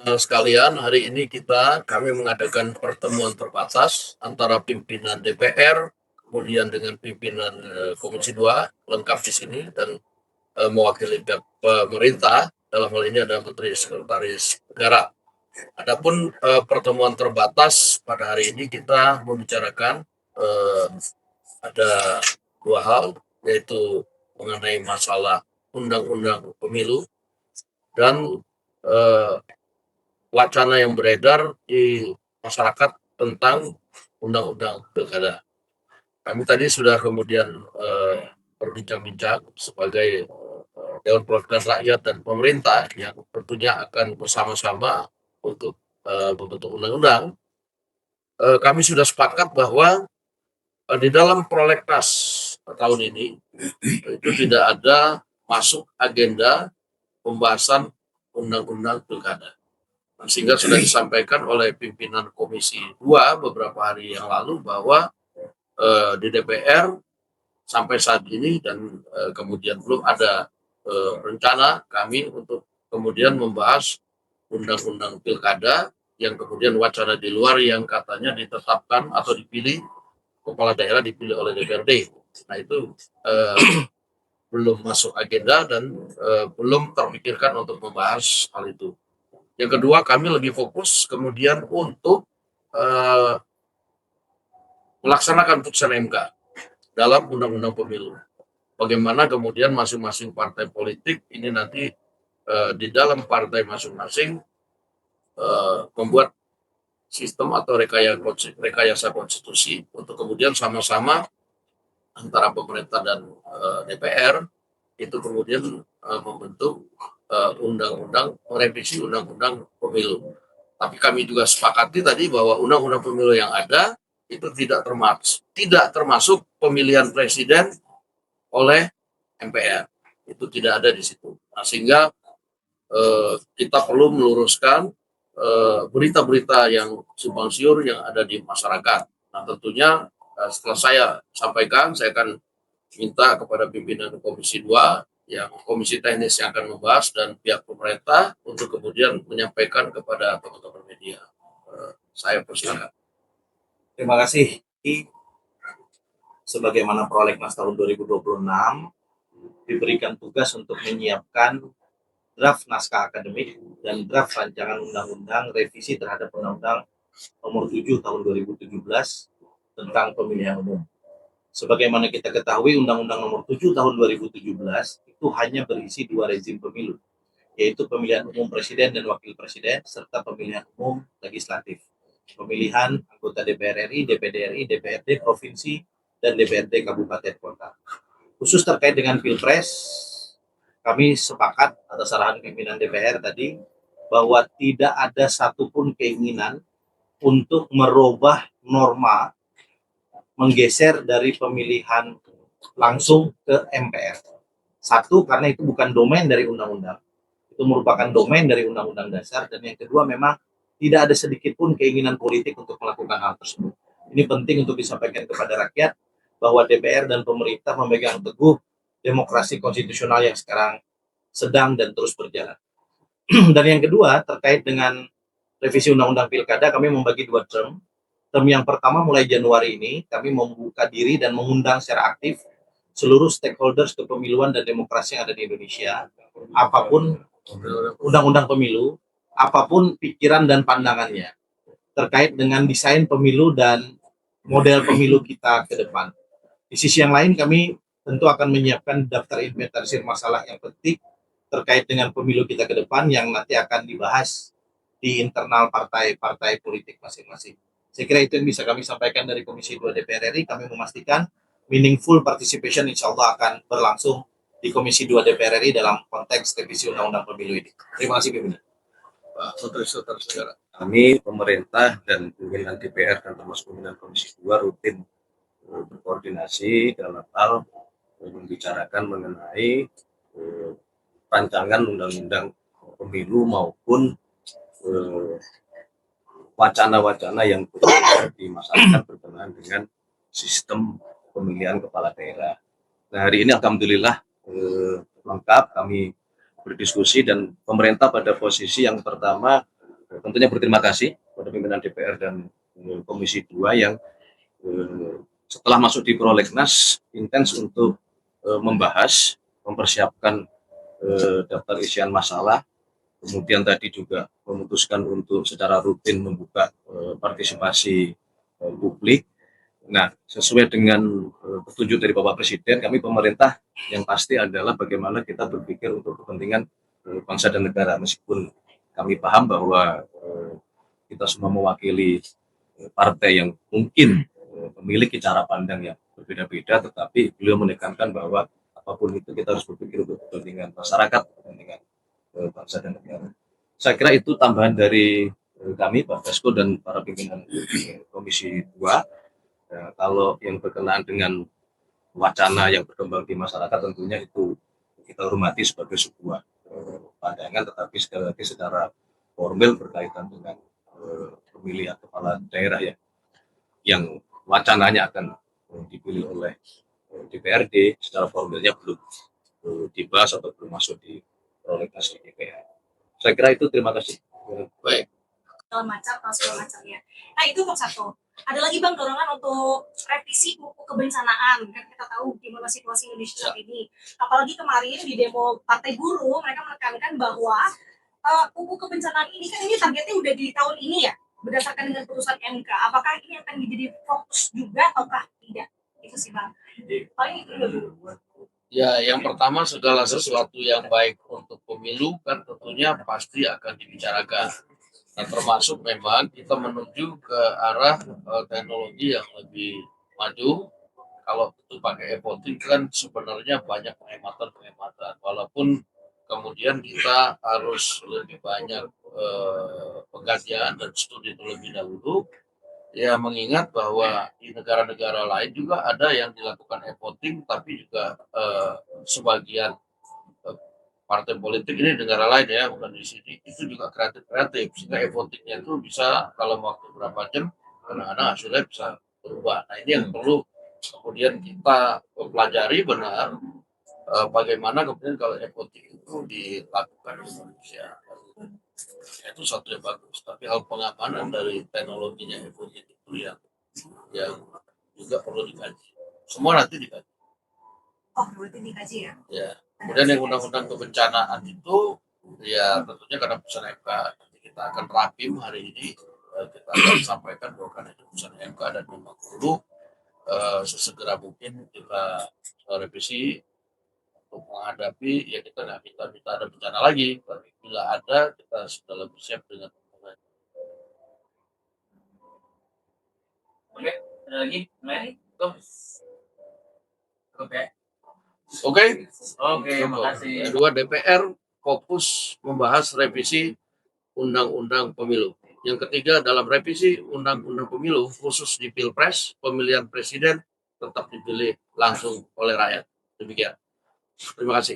Sekalian, hari ini kami mengadakan pertemuan terbatas antara pimpinan DPR, kemudian dengan pimpinan Komisi 2 lengkap di sini dan mewakili pihak pemerintah. Dalam hal ini ada Menteri Sekretaris Negara. Adapun pertemuan terbatas pada hari ini kita membicarakan eh, ada dua hal, yaitu mengenai masalah undang-undang pemilu dan eh, wacana yang beredar di masyarakat tentang undang-undang pilkada. Kami tadi sudah kemudian berbincang-bincang sebagai Dewan Perwakilan Rakyat dan pemerintah yang tentunya akan bersama-sama untuk membentuk undang-undang. Kami sudah sepakat bahwa di dalam prolegnas tahun ini itu tidak ada masuk agenda pembahasan undang-undang pilkada. Sehingga sudah disampaikan oleh pimpinan Komisi 2 beberapa hari yang lalu bahwa di DPR sampai saat ini dan kemudian belum ada rencana kami untuk kemudian membahas undang-undang pilkada yang kemudian wacana di luar yang katanya ditetapkan atau dipilih kepala daerah dipilih oleh DPRD. Nah itu belum masuk agenda dan belum terpikirkan untuk membahas hal itu. Yang kedua, kami lebih fokus kemudian untuk melaksanakan putusan MK dalam undang-undang pemilu. Bagaimana kemudian masing-masing partai politik ini nanti di dalam partai masing-masing membuat sistem atau rekayasa konstitusi untuk kemudian sama-sama antara pemerintah dan DPR itu kemudian membentuk undang-undang merevisi undang-undang pemilu. Tapi kami juga sepakati tadi bahwa undang-undang pemilu yang ada itu tidak termasuk pemilihan presiden oleh MPR. Itu tidak ada di situ. Nah, sehingga kita perlu meluruskan berita-berita yang simpang siur yang ada di masyarakat. Nah, tentunya setelah saya sampaikan, saya akan minta kepada pimpinan Komisi 2 yang komisi teknis yang akan membahas dan pihak pemerintah untuk kemudian menyampaikan kepada teman-teman media. Saya persilakan. Terima kasih. Sebagaimana prolegnas tahun 2026 diberikan tugas untuk menyiapkan draft naskah akademik dan draft rancangan undang-undang revisi terhadap Undang-Undang Nomor 7 Tahun 2017 tentang pemilihan umum. Sebagaimana kita ketahui, Undang-Undang Nomor 7 Tahun 2017 itu hanya berisi dua rezim pemilu, yaitu pemilihan umum presiden dan wakil presiden serta pemilihan umum legislatif. Pemilihan anggota DPR RI, DPD RI, DPRD provinsi, dan DPRD kabupaten kota. Khusus terkait dengan Pilpres, kami sepakat atas arahan pimpinan DPR tadi bahwa tidak ada satupun keinginan untuk merubah norma menggeser dari pemilihan langsung ke MPR. Satu, karena itu bukan domain dari undang-undang. Itu merupakan domain dari undang-undang dasar. Dan yang kedua, memang tidak ada sedikit pun keinginan politik untuk melakukan hal tersebut. Ini penting untuk disampaikan kepada rakyat bahwa DPR dan pemerintah memegang teguh demokrasi konstitusional yang sekarang sedang dan terus berjalan. Dan yang kedua, terkait dengan revisi Undang-Undang Pilkada, kami membagi dua term. Term yang pertama mulai Januari ini, kami membuka diri dan mengundang secara aktif seluruh stakeholders kepemiluan dan demokrasi yang ada di Indonesia. Apapun undang-undang pemilu, apapun pikiran dan pandangannya terkait dengan desain pemilu dan model pemilu kita ke depan. Di sisi yang lain, kami tentu akan menyiapkan daftar inventarisir masalah yang penting terkait dengan pemilu kita ke depan yang nanti akan dibahas di internal partai-partai politik masing-masing. Saya kira itu yang bisa kami sampaikan dari Komisi 2 DPR RI. Kami memastikan meaningful participation insya Allah akan berlangsung di Komisi 2 DPR RI dalam konteks revisi Undang-Undang Pemilu ini. Terima kasih, pimpinan. Pak Saudara-saudara, kami pemerintah dan pimpinan DPR dan termasuk pimpinan Komisi 2 rutin berkoordinasi dalam hal membicarakan mengenai rancangan undang-undang pemilu maupun wacana-wacana yang di masyarakat berkenaan dengan sistem pemilihan kepala daerah. Nah, hari ini alhamdulillah lengkap kami berdiskusi dan pemerintah pada posisi yang pertama tentunya berterima kasih kepada pimpinan DPR dan Komisi 2 yang setelah masuk di prolegnas intens untuk membahas, mempersiapkan daftar isian masalah, kemudian tadi juga memutuskan untuk secara rutin membuka partisipasi publik. Nah, sesuai dengan petunjuk dari Bapak Presiden, kami pemerintah yang pasti adalah bagaimana kita berpikir untuk kepentingan bangsa dan negara, meskipun kami paham bahwa kita semua mewakili partai yang mungkin memiliki cara pandang yang berbeda-beda, tetapi beliau menekankan bahwa apapun itu kita harus berpikir untuk kepentingan masyarakat, kepentingan bangsa dan negara. Saya kira itu tambahan dari kami, Pak Dasko dan para pimpinan Komisi 2. Ya, kalau yang berkenaan dengan wacana yang berkembang di masyarakat tentunya itu kita hormati sebagai sebuah pandangan, tetapi sekali lagi secara formal berkaitan dengan pemilihan kepala daerah ya, yang wacananya akan dipilih oleh DPRD, secara formalnya belum dibahas atau belum masuk di prolegnas di DPR. Saya kira itu, terima kasih. Baik. Segala macamnya. Nah itu untuk satu. Ada lagi Bang dorongan untuk revisi buku kebencanaan. Kan kita tahu gimana situasi Indonesia saat ini. Apalagi kemarin di demo Partai Buruh mereka menekankan bahwa buku kebencanaan ini kan ini targetnya udah di tahun ini ya, berdasarkan dengan putusan MK. Apakah ini akan menjadi fokus juga ataukah tidak? Itu sih Bang. Paling itu dulu. Ya, yang pertama segala sesuatu yang baik untuk pemilu kan tentunya pasti akan dibicarakan. Nah, termasuk memang kita menuju ke arah teknologi yang lebih maju. Kalau itu pakai e-voting kan sebenarnya banyak penghematan. Walaupun kemudian kita harus lebih banyak pengkajian dan studi terlebih dahulu. Ya, mengingat bahwa di negara-negara lain juga ada yang dilakukan e-voting, tapi juga sebagian partai politik ini di negara lain ya, bukan di sini, itu juga kreatif sehingga e-votingnya itu bisa dalam waktu berapa jam kadang-kadang hasilnya bisa berubah. Nah, ini yang perlu kemudian kita pelajari benar bagaimana kemudian kalau e-voting itu dilakukan di Indonesia. Itu satu yang bagus, tapi hal pengamanan dari teknologinya e-voting itu yang juga perlu dikaji. Semua nanti dikaji. Oh, berarti dikaji ya? Ya. Kemudian yang undang-undang kebencanaan itu ya tentunya karena putusan MK, nanti kita akan rapim hari ini, kita akan sampaikan bahwa karena itu putusan MK dan 50 sesegera mungkin kita revisi untuk menghadapi ya, kita nggak minta ada bencana lagi, tapi bila ada kita sudah lebih siap dengan. Oke, ada lagi? Oke, makasih. Kedua, DPR fokus membahas revisi Undang-Undang Pemilu. Yang ketiga, dalam revisi Undang-Undang Pemilu khusus di Pilpres, pemilihan presiden tetap dipilih langsung oleh rakyat. Demikian. Terima kasih.